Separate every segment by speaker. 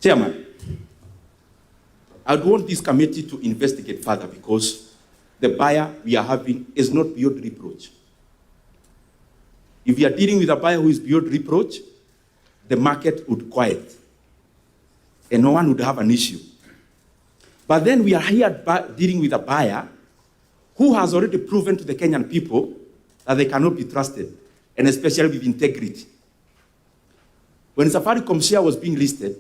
Speaker 1: Chairman, I would want this committee to investigate further because the buyer we are having is not beyond reproach. If we are dealing with a buyer who is beyond reproach, the market would quiet and no one would have an issue. But then we are here dealing with a buyer who has already proven to the Kenyan people that they cannot be trusted, and especially with integrity. When Safaricom share was being listed,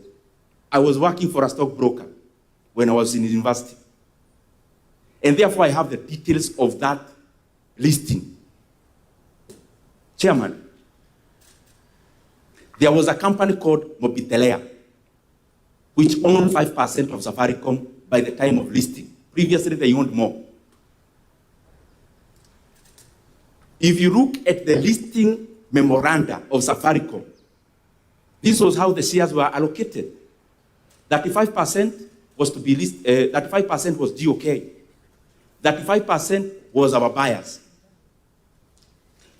Speaker 1: I was working for a stockbroker when I was in university. And therefore I have the details of that listing. Chairman, there was a company called Mobitelea, which owned 5% of Safaricom by the time of listing. Previously, they owned more. If you look at the listing memoranda of Safaricom, this was how the shares were allocated. 35% was to be listed, 35% was GOK. 35% was our buyers.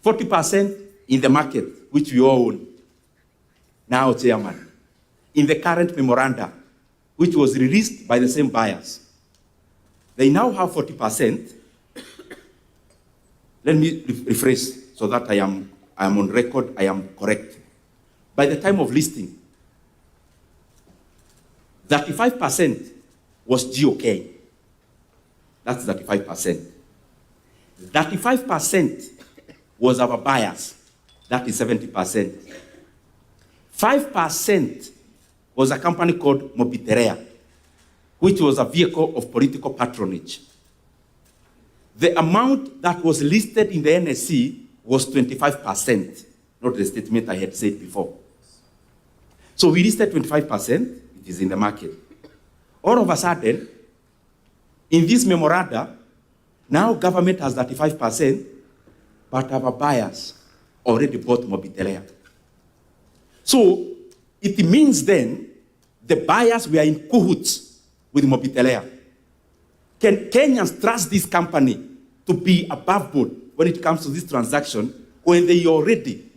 Speaker 1: 40% in the market, which we all own. Now, Chairman, in the current memoranda, which was released by the same buyers, they now have 40%. Let me rephrase so that I am on record, I am correct. By the time of listing, 35% was GOK. That's 35%. 35% was our buyers. That is 70%. 5% was a company called Mobitelea, which was a vehicle of political patronage. The amount that was listed in the NSC was 25%, not the statement I had said before. So we listed 25%, it is in the market. All of a sudden, in this memoranda, now government has 35%, but our buyers already bought Mobitelea. So it means then the buyers were in cahoots with Mobitelea. Can Kenyans trust this company to be above board when it comes to this transaction when they already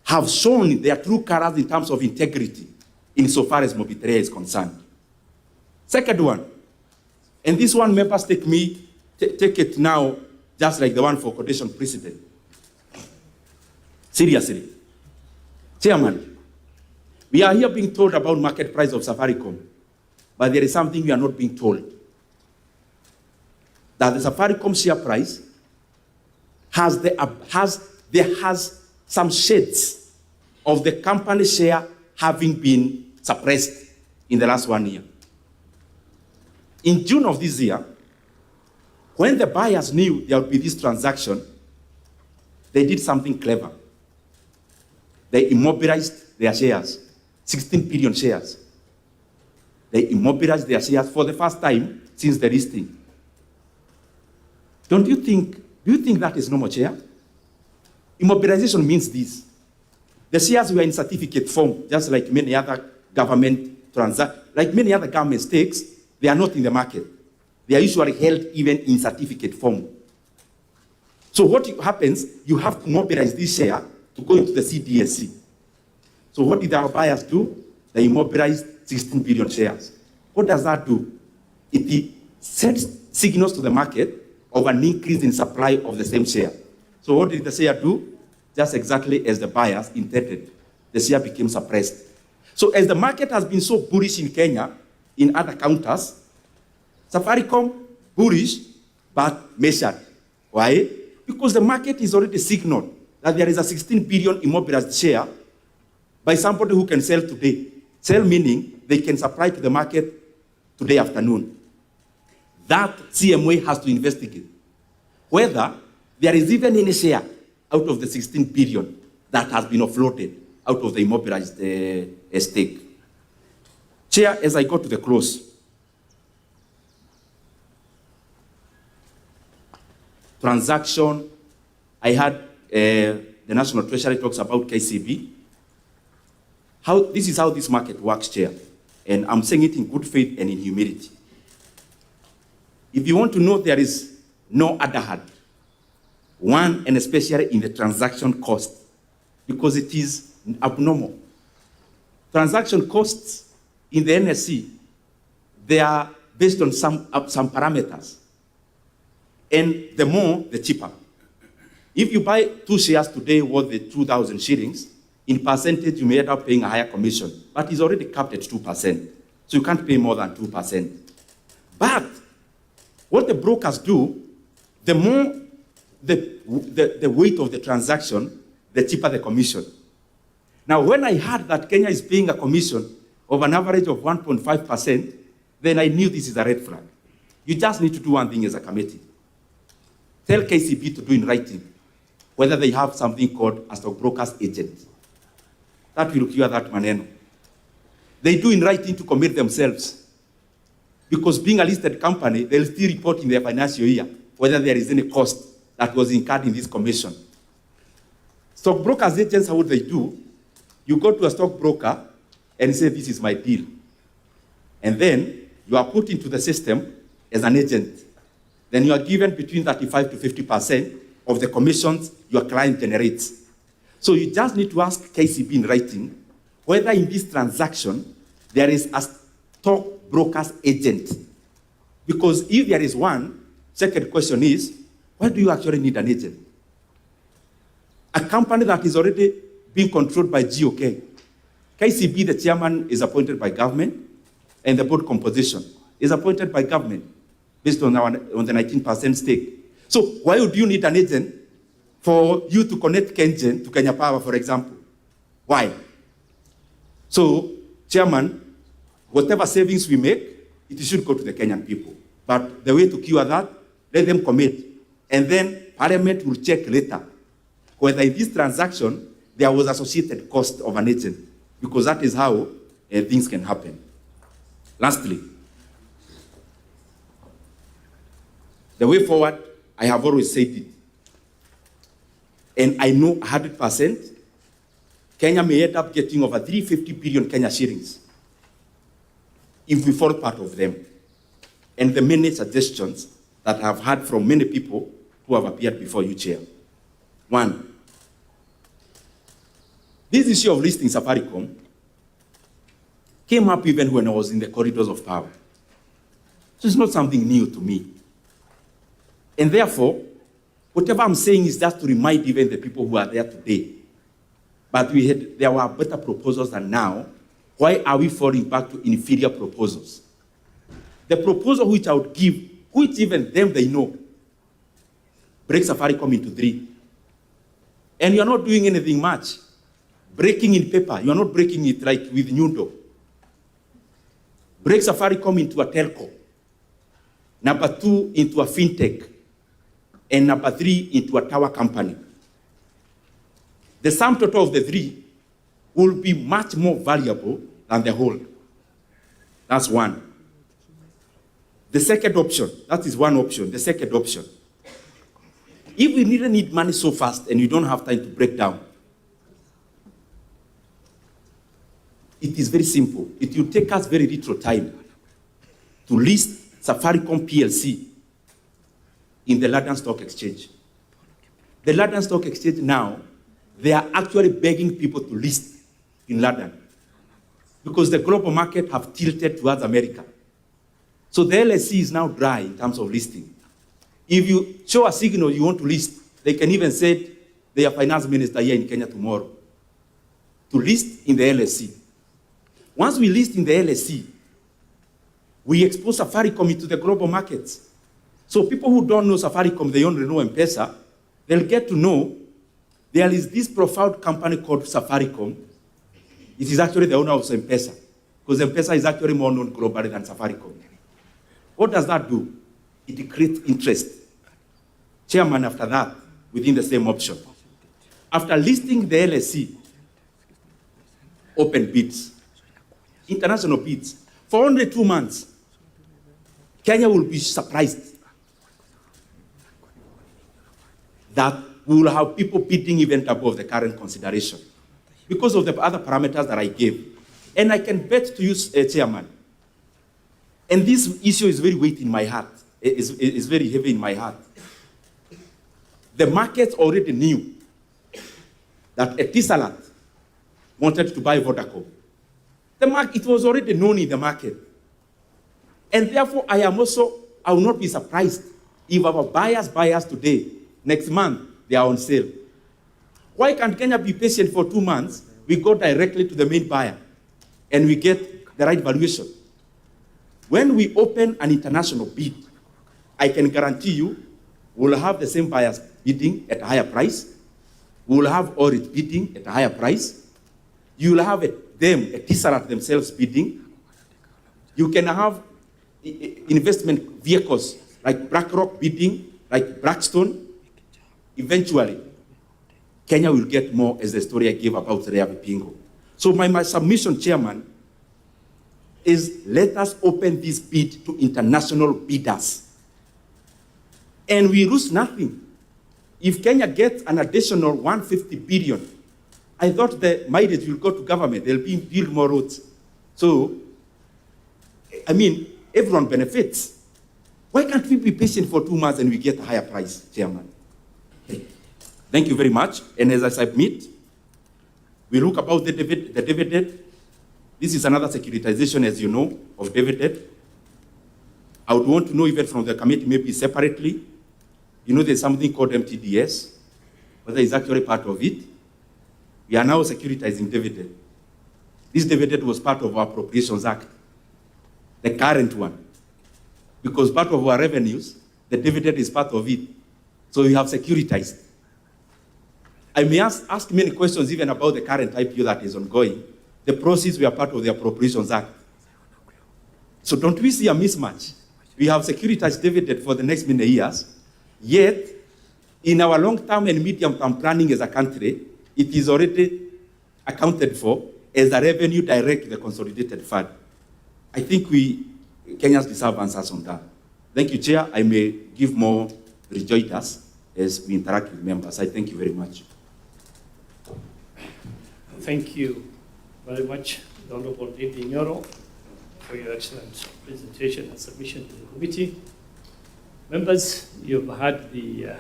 Speaker 1: have shown their true colors in terms of integrity insofar as Mobitelea is concerned? Second one, and this one members take it now just like the one for quotation precedent. Seriously. Chairman, we are here being told about market price of Safaricom, but there is something we are not being told. That the Safaricom share price has some shades of the company share having been suppressed in the last 1 year. In June of this year, when the buyers knew there would be this transaction, they did something clever. They immobilized their shares, 16 billion shares. They immobilized their shares for the first time since the listing. Do you think that is normal, Chair? Immobilization means this. The shares were in certificate form, just like many other government stakes, they are not in the market. They are usually held even in certificate form. So what happens, you have to mobilize this share to go into the CDSC. So what did our buyers do? They immobilized 16 billion shares. What does that do? It sends signals to the market of an increase in supply of the same share. So what did the share do? Just exactly as the buyers intended. The share became suppressed. So as the market has been so bullish in Kenya, in other counters, Safaricom bullish but measured. Why? Because the market is already signaled that there is a 16 billion immobilized share by somebody who can sell today. Sell meaning they can supply to the market today afternoon. That CMA has to investigate whether there is even any share out of the 16 billion that has been offloaded out of the immobilized stake. Chair, as I go to the close, transaction, I had the National Treasury talks about KCB. This is how this market works, Chair. And I'm saying it in good faith and in humility. If you want to know, there is no other hand. One, and especially in the transaction cost, because it is abnormal. Transaction costs in the NSE, they are based on some parameters. And the more, the cheaper. If you buy 2 shares today worth the 2,000 shillings, in percentage, you may end up paying a higher commission, but it's already capped at 2%. So you can't pay more than 2%. But what the brokers do, the more the weight of the transaction, the cheaper the commission. Now, when I heard that Kenya is paying a commission of an average of 1.5%, then I knew this is a red flag. You just need to do one thing as a committee. Tell KCB to do in writing whether they have something called a stockbroker's agent. That will cure that maneno. They do in writing to commit themselves. Because being a listed company, they'll still report in their financial year whether there is any cost that was incurred in this commission. Stockbrokers agents, how would they do? You go to a stockbroker and say, this is my deal. And then you are put into the system as an agent. Then you are given between 35 to 50% of the commissions your client generates. So you just need to ask KCB in writing whether in this transaction there is a stockbroker's agent. Because if there is one, second question is, why do you actually need an agent? A company that is already being controlled by GOK. KCB, the chairman, is appointed by government, and the board composition is appointed by government based on the 19% stake. So why would you need an agent for you to connect Kengen to Kenya Power, for example? Why? So, chairman, whatever savings we make, it should go to the Kenyan people. But the way to cure that, let them commit. And then Parliament will check later whether in this transaction there was associated cost of an agent, because that is how things can happen. Lastly, the way forward, I have always said it, and I know 100%, Kenya may end up getting over 350 billion Kenya shillings if we follow part of them. And the many suggestions that I've heard from many people who have appeared before you, Chair. One, this issue of listing Safaricom came up even when I was in the corridors of power. So it's not something new to me. And therefore, whatever I'm saying is just to remind even the people who are there today. But there were better proposals than now. Why are we falling back to inferior proposals? The proposal which I would give, which even them they know, break Safaricom into 3. And you're not doing anything much. Breaking in paper, you're not breaking it like with Nyoro. Break Safaricom into a telco. Number 2, into a fintech. And number 3, into a tower company. The sum total of the 3 will be much more valuable than the whole. That's one. The second option, that is one option. The second option, if we really need money so fast and you don't have time to break down, it is very simple. It will take us very little time to list Safaricom PLC in the London Stock Exchange. The London Stock Exchange now, they are actually begging people to list in London because the global market have tilted towards America. So the LSE is now dry in terms of listing. If you show a signal you want to list, they can even send their finance minister here in Kenya tomorrow to list in the LSE. Once we list in the LSE, we expose Safaricom into the global markets. So people who don't know Safaricom, they only know M-Pesa, they'll get to know there is this profound company called Safaricom. It is actually the owner of M-Pesa, because M-Pesa is actually more known globally than Safaricom. What does that do? It creates interest. Chairman, after that, within the same option. After listing the LSE, open bids, international bids, for only 2 months, Kenya will be surprised that we will have people bidding even above the current consideration because of the other parameters that I gave. And I can bet to you, Chairman, and this issue is very weighty in my heart, is very heavy in my heart. The market already knew that Etisalat wanted to buy Vodacom. It was already known in the market. And therefore, I will not be surprised if our buyers today, next month, they are on sale. Why can't Kenya be patient for 2 months? We go directly to the main buyer and we get the right valuation. When we open an international bid, I can guarantee you we'll have the same buyers bidding at a higher price. We'll have Orit bidding at a higher price. You'll have them, a Tisserand themselves bidding. You can have investment vehicles like BlackRock bidding, like Blackstone. Eventually, Kenya will get more, as the story I gave about Rea Vipingo. So my submission, Chairman, is let us open this bid to international bidders. And we lose nothing. If Kenya gets an additional 150 billion, I thought the mileage will go to government. They'll build more roads. So, I mean, everyone benefits. Why can't we be patient for 2 months and we get a higher price, Chairman? Okay. Thank you very much. And as I submit, we look about the dividend. This is another securitization, as you know, of dividend. I would want to know even from the committee, maybe separately. You know, there's something called MTDS, whether it's actually part of it. We are now securitizing dividend. This dividend was part of our Appropriations Act, the current one. Because part of our revenues, the dividend is part of it. So we have securitized. I may ask many questions even about the current IPO that is ongoing. The proceeds were part of the Appropriations Act. So don't we see a mismatch? We have securitized dividend for the next many years, yet in our long-term and medium-term planning as a country, it is already accounted for as a revenue direct to the consolidated fund. I think Kenyans deserve answers on that. Thank you, Chair. I may give more rejoinders as we interact with members. I thank you very much.
Speaker 2: Thank you very much, the Honorable Ndindi Nyoro, for your excellent presentation and submission to the committee. Members, you've had the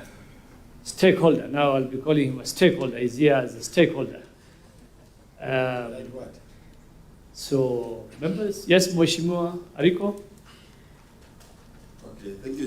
Speaker 2: stakeholder. Now I'll be calling him a stakeholder. He's here as a stakeholder.
Speaker 3: Like what?
Speaker 2: So, members, yes, Mheshimiwa Ariko.
Speaker 3: Okay, thank you.